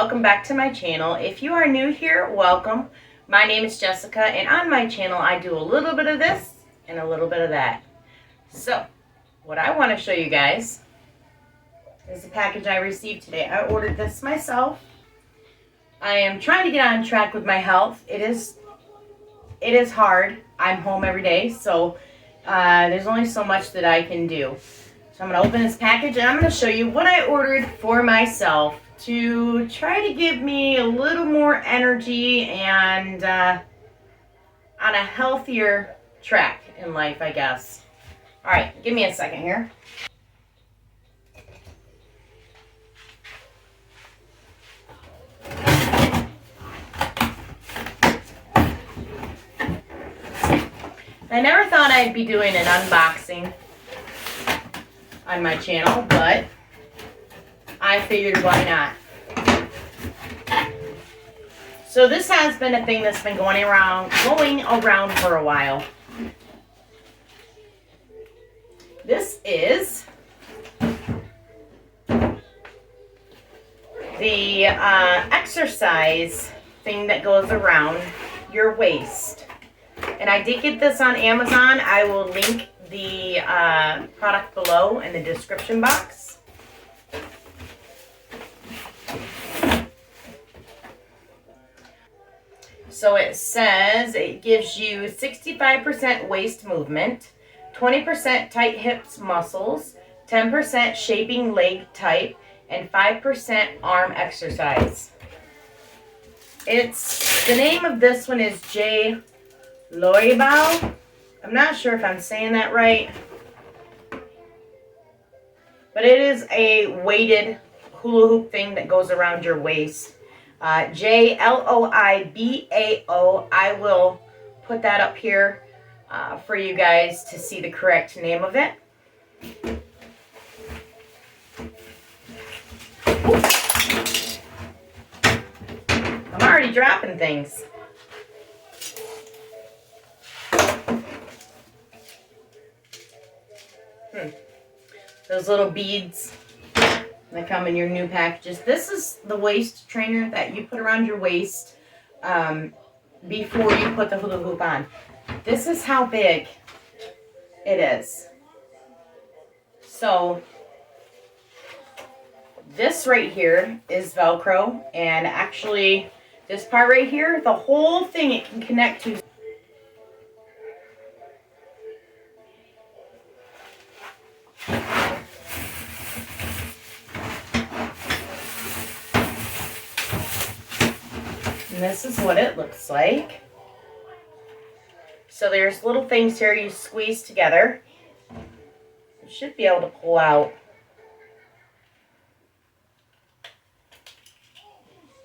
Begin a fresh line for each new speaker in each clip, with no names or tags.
welcome back to my channel. If you are new here, welcome. My name is Jessica, and on my channel I do a little bit of this and a little bit of that. So, what I want to show you guys is the package I received today. I ordered this myself. I am trying to get on track with my health. It is hard. I'm home every day, so there's only so much that I can do. So I'm going to open this package and I'm going to show you what I ordered for myself to try to give me a little more energy and on a healthier track in life, I guess. Alright, give me a second here. I never thought I'd be doing an unboxing on my channel, but I figured why not. So this has been a thing that's been going around for a while. This is the exercise thing that goes around your waist. And I did get this on Amazon. I will link the product below in the description box. So it says it gives you 65% waist movement, 20% tight hips muscles, 10% shaping leg type, and 5% arm exercise. The name of this one is J. Loibao. I'm not sure if I'm saying that right, but it is a weighted hula hoop thing that goes around your waist. J-L-O-I-B-A-O. I will put that up here for you guys to see the correct name of it. I'm already dropping things. Those little beads that come in your new packages. This is the waist trainer that you put around your waist before you put the hula hoop on. This is how big it is. So this right here is Velcro, and actually this part right here, the whole thing it can connect to. And this is what it looks like. So there's little things here you squeeze together. You should be able to pull out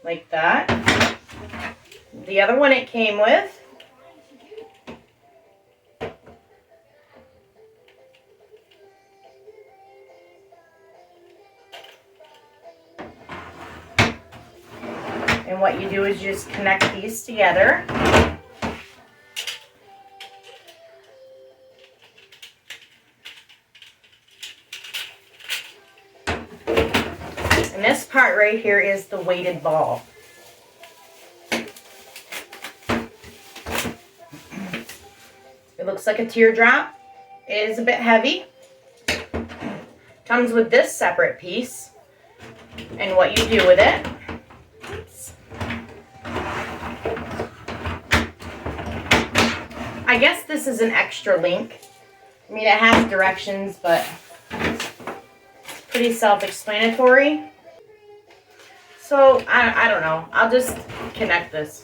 like that. The other one it came with and what you do is you just connect these together. And this part right here is the weighted ball. It looks like a teardrop. It is a bit heavy. Comes with this separate piece. And what you do with it. I guess this is an extra link. I mean, it has directions, but it's pretty self-explanatory. So, I don't know. I'll just connect this.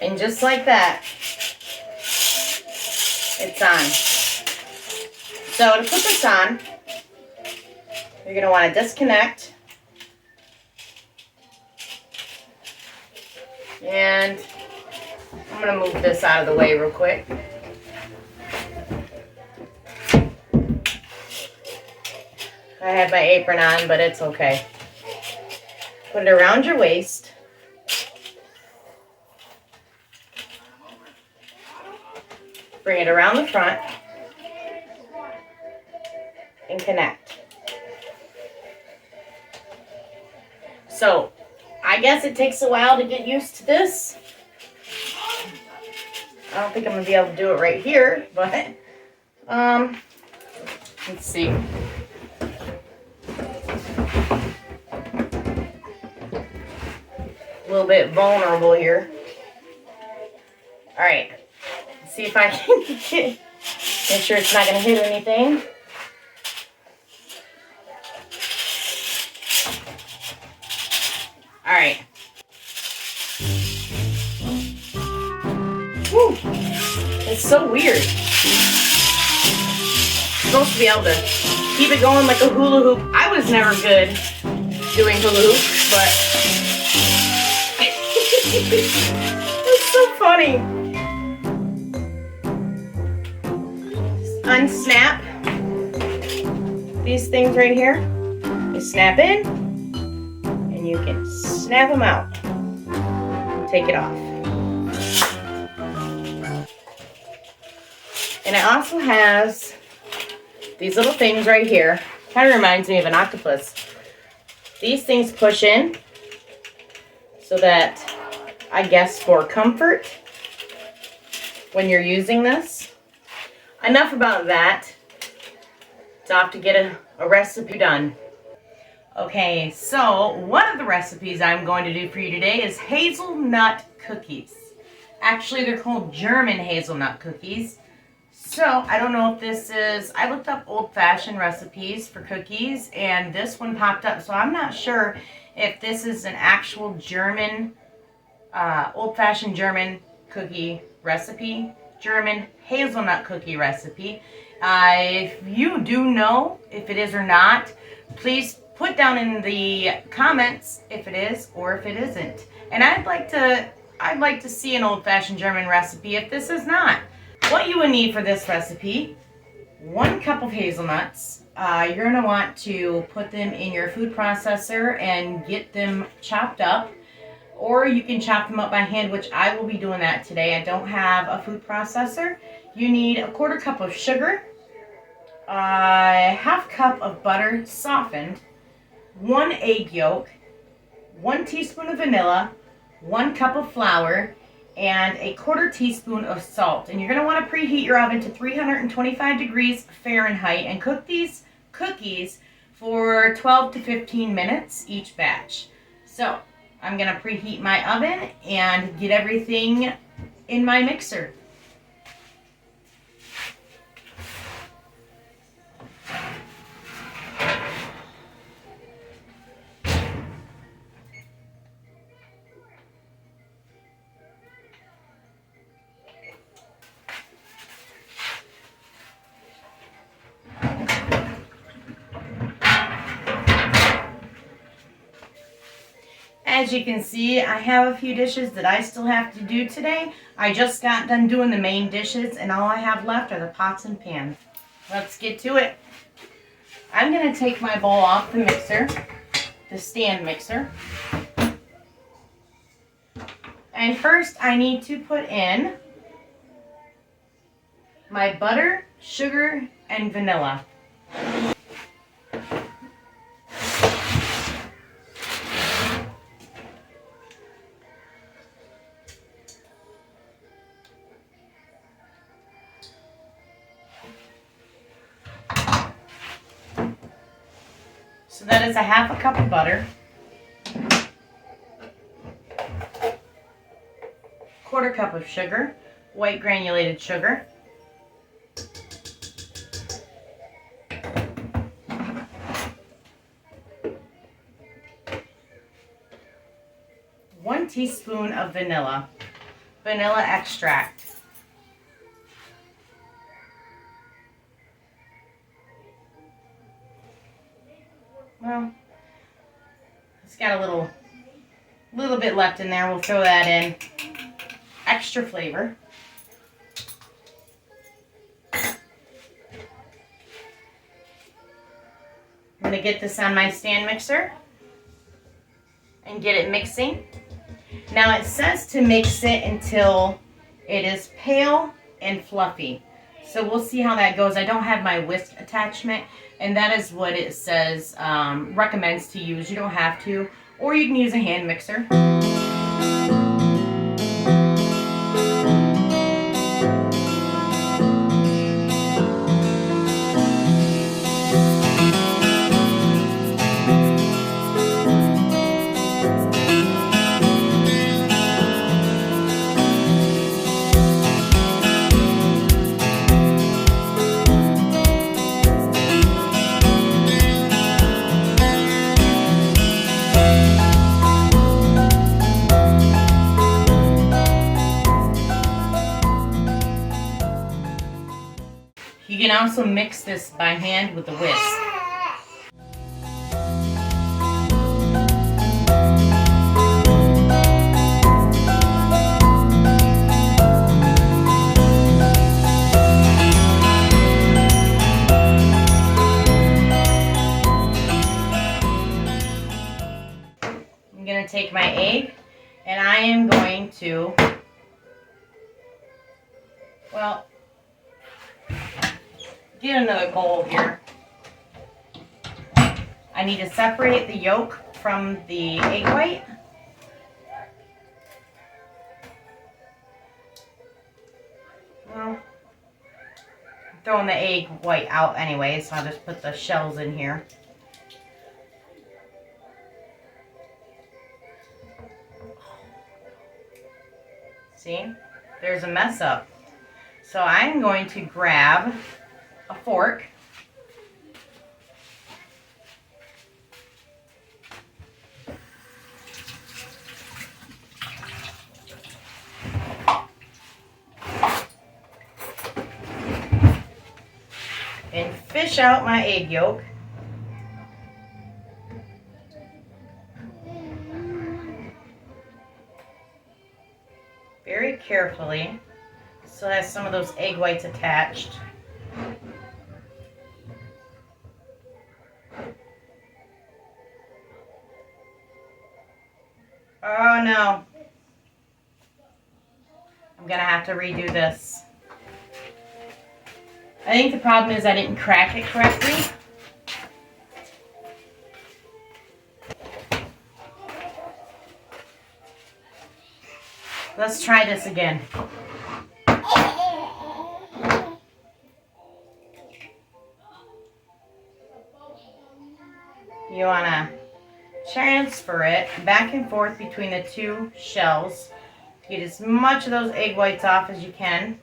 And just like that, it's on. So to put this on, you're going to want to disconnect And I'm going to move this out of the way real quick. I have my apron on, but it's okay. Put it around your waist. Bring it around the front. And connect. So, I guess it takes a while to get used to this. I don't think I'm going to be able to do it right here, but, let's see. A little bit vulnerable here. Alright, let's see if I can get, make sure it's not going to hit anything. Alright. Whew. It's so weird. You're supposed to be able to keep it going like a hula hoop. I was never good doing hula hoops, but it's so funny. Just unsnap these things right here. You snap in, and you can snap them out. Take it off. And it also has these little things right here. Kind of reminds me of an octopus. These things push in so that, I guess, for comfort when you're using this. Enough about that. It's off to get a recipe done. Okay, so one of the recipes I'm going to do for you today is hazelnut cookies. Actually, they're called German hazelnut cookies. So, I don't know if this is, I looked up old-fashioned recipes for cookies, and this one popped up, so I'm not sure if this is an actual German, old-fashioned German cookie recipe, German hazelnut cookie recipe. If you do know if it is or not, please put down in the comments if it is or if it isn't. And I'd like to see an old-fashioned German recipe if this is not. What you would need for this recipe: 1 cup of hazelnuts. You're going to want to put them in your food processor and get them chopped up. Or you can chop them up by hand, which I will be doing that today. I don't have a food processor. You need a 1/4 cup of sugar, a 1/2 cup of butter softened, 1 egg yolk, 1 teaspoon of vanilla, 1 cup of flour, and a 1/4 teaspoon of salt. And you're going to want to preheat your oven to 325 degrees Fahrenheit and cook these cookies for 12 to 15 minutes each batch. So I'm going to preheat my oven and get everything in my mixer. As you can see, I have a few dishes that I still have to do today. I just got done doing the main dishes, and all I have left are the pots and pans. Let's get to it. I'm going to take my bowl off the mixer, the stand mixer. And first I need to put in my butter, sugar, and vanilla. So that is a 1/2 cup of butter, 1/4 cup of sugar, white granulated sugar, 1 teaspoon of vanilla extract. Well, it's got a little bit left in there. We'll throw that in. extra flavor. I'm going to get this on my stand mixer and get it mixing. Now it says to mix it until it is pale and fluffy. So we'll see how that goes. I don't have my whisk attachment, and that is what it says, recommends to use. You don't have to, or you can use a hand mixer. You can also mix this by hand with the whisk. I'm going to take my egg and I am going to, well, get another bowl here. I need to separate the yolk from the egg white. Well, I'm throwing the egg white out anyway, so I'll just put the shells in here. See? There's a mess up. So I'm going to grab a fork. And fish out my egg yolk. Very carefully. Still has some of those egg whites attached. Oh no. I'm gonna have to redo this. I think the problem is I didn't crack it correctly. Let's try this again. You want to transfer it back and forth between the two shells. Get as much of those egg whites off as you can.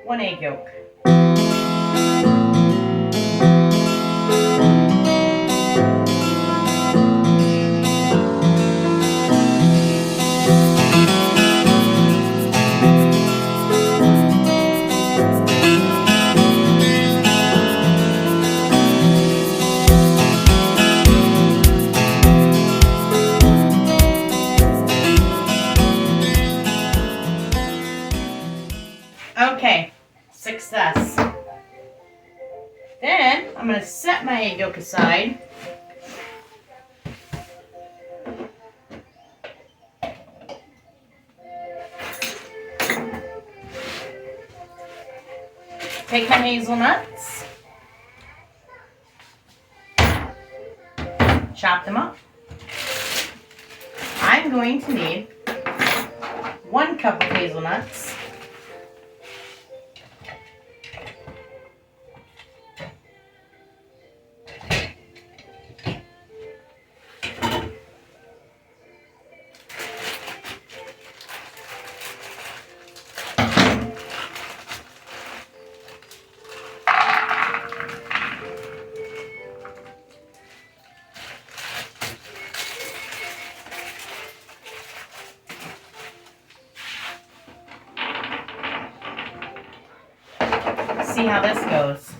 One egg yolk. Okay, success. Then I'm going to set my egg yolk aside. Take my hazelnuts, chop them up. I'm going to need 1 cup of hazelnuts, see how this goes.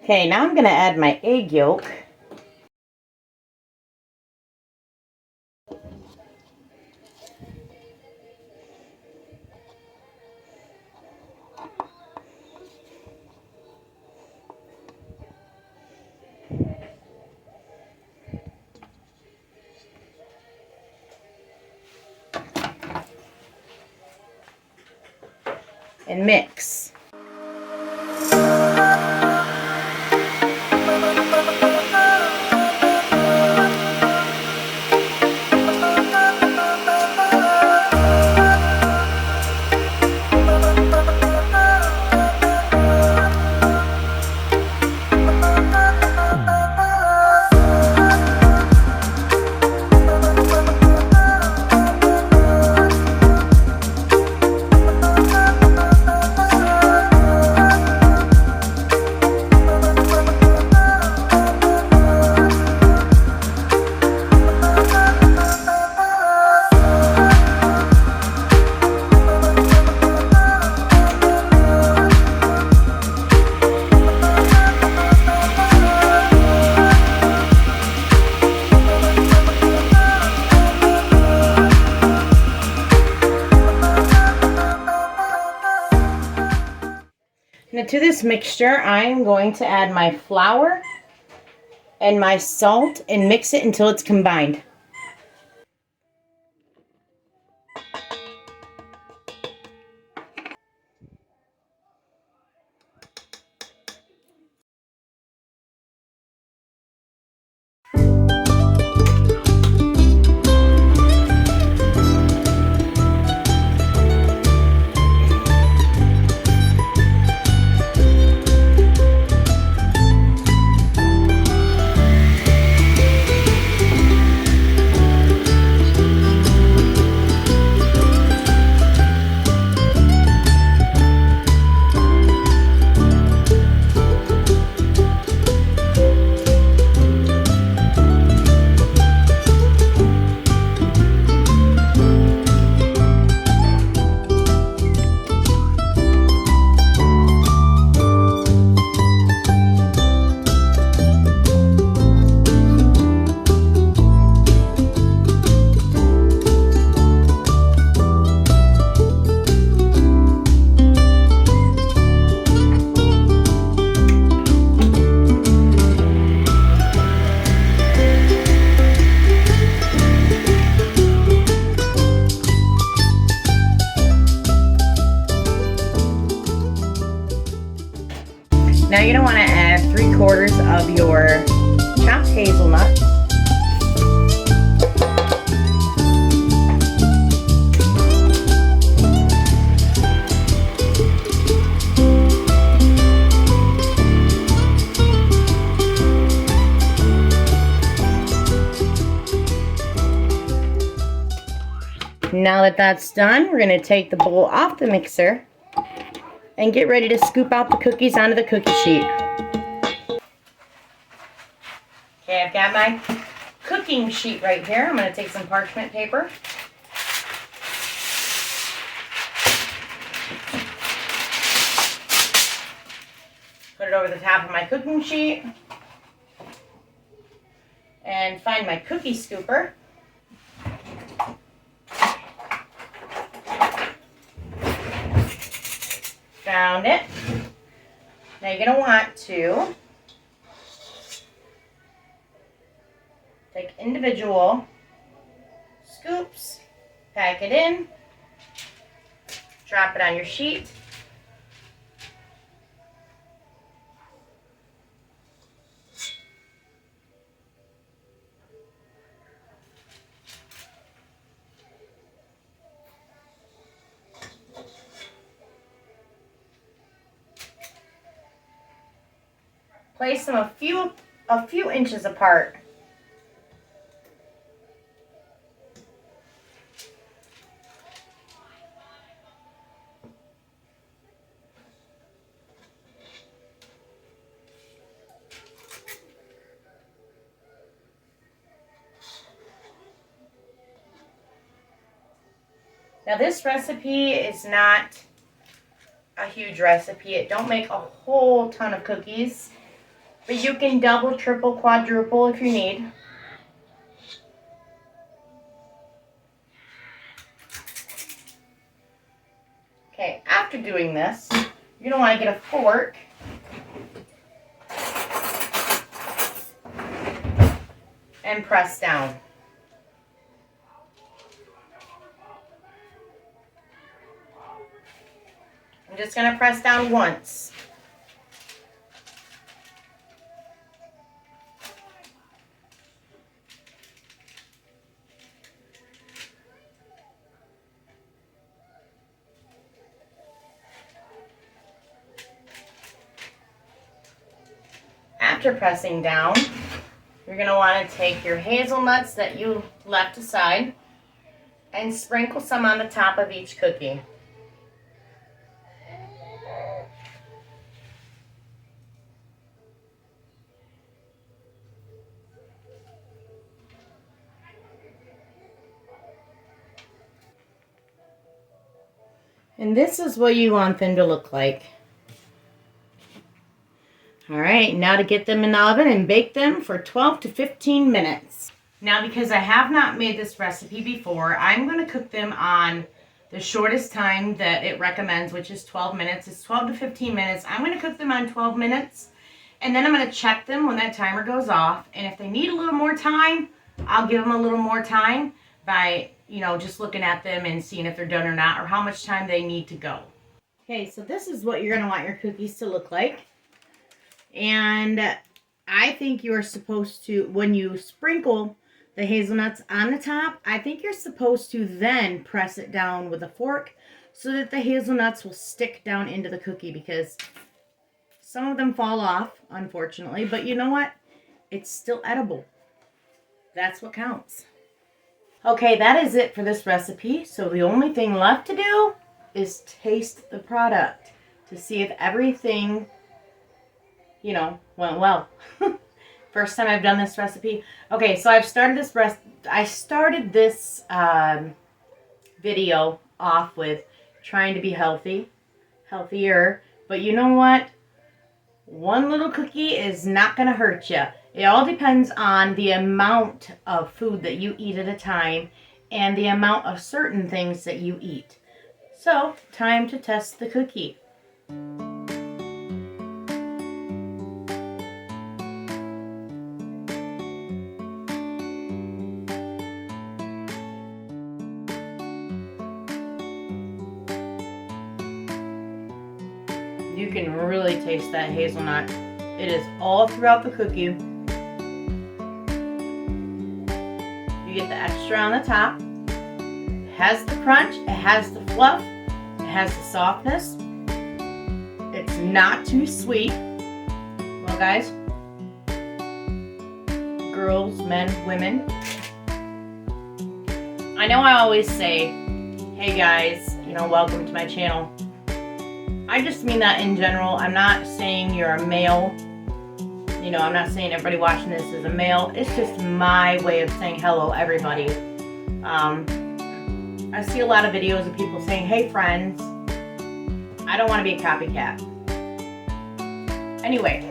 Okay, now I'm going to add my egg yolk. And mix. Now to this mixture, I'm going to add my flour and my salt and mix it until it's combined. Now you're going to want to add 3/4 of your chopped hazelnut. Now that that's done, we're going to take the bowl off the mixer and get ready to scoop out the cookies onto the cookie sheet. Okay, I've got my cooking sheet right here. I'm going to take some parchment paper. Put it over the top of my cooking sheet. And find my cookie scooper. Found it. Now you're going to want to take individual scoops, pack it in, drop it on your sheet. Place them a few inches apart. Now this recipe is not a huge recipe. It don't make a whole ton of cookies. But you can double, triple, quadruple if you need. Okay, after doing this, you're going to want to get a fork and press down. I'm just going to press down once. After pressing down, you're going to want to take your hazelnuts that you left aside and sprinkle some on the top of each cookie. And this is what you want them to look like. Alright, now to get them in the oven and bake them for 12 to 15 minutes. Now, because I have not made this recipe before, I'm going to cook them on the shortest time that it recommends, which is 12 minutes. It's 12 to 15 minutes. I'm going to cook them on 12 minutes, and then I'm going to check them when that timer goes off. And if they need a little more time, I'll give them a little more time by, just looking at them and seeing if they're done or not, or how much time they need to go. Okay, so this is what you're going to want your cookies to look like. And I think you're supposed to, when you sprinkle the hazelnuts on the top, I think you're supposed to then press it down with a fork so that the hazelnuts will stick down into the cookie, because some of them fall off, unfortunately, but you know what? It's still edible. That's what counts. Okay, that is it for this recipe. So the only thing left to do is taste the product to see if everything went well. First time I've done this recipe. Okay, so I've started this video off with trying to be healthier, but you know what? One little cookie is not going to hurt you. It all depends on the amount of food that you eat at a time and the amount of certain things that you eat. So, time to test the cookie. You can really taste that hazelnut. It is all throughout the cookie. You get the extra on the top. It has the crunch, it has the fluff, it has the softness. It's not too sweet. Well, guys, girls, men, women, I know I always say, hey guys, welcome to my channel. I just mean that in general. I'm not saying you're a male. I'm not saying everybody watching this is a male. It's just my way of saying hello, everybody. I see a lot of videos of people saying, hey friends. I don't want to be a copycat. Anyway.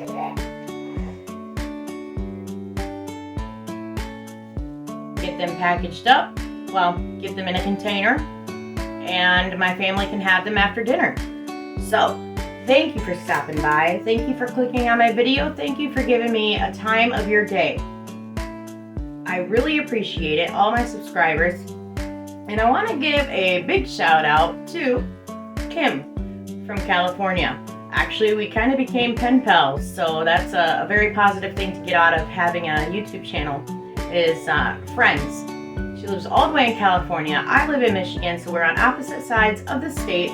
Get them packaged up. Well, get them in a container. And my family can have them after dinner. So, thank you for stopping by. Thank you for clicking on my video. Thank you for giving me a time of your day. I really appreciate it, all my subscribers. And I want to give a big shout out to Kim from California. Actually, we kind of became pen pals, so that's a very positive thing to get out of having a YouTube channel, is friends. She lives all the way in California. I live in Michigan, so we're on opposite sides of the states.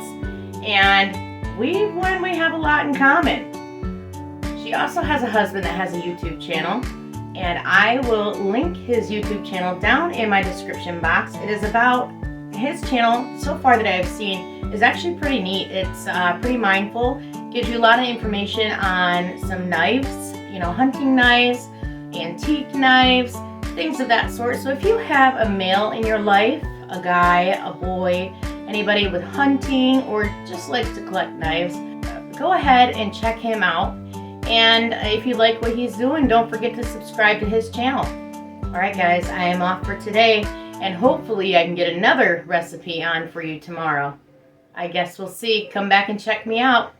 And we have a lot in common. She also has a husband that has a YouTube channel, and I will link his YouTube channel down in my description box. It is about, his channel, so far that I've seen, is actually pretty neat. It's pretty mindful, gives you a lot of information on some knives, hunting knives, antique knives, things of that sort. So if you have a male in your life, a guy, a boy, anybody with hunting or just likes to collect knives, go ahead and check him out. And if you like what he's doing, don't forget to subscribe to his channel. Alright guys, I am off for today, and hopefully I can get another recipe on for you tomorrow. I guess we'll see. Come back and check me out.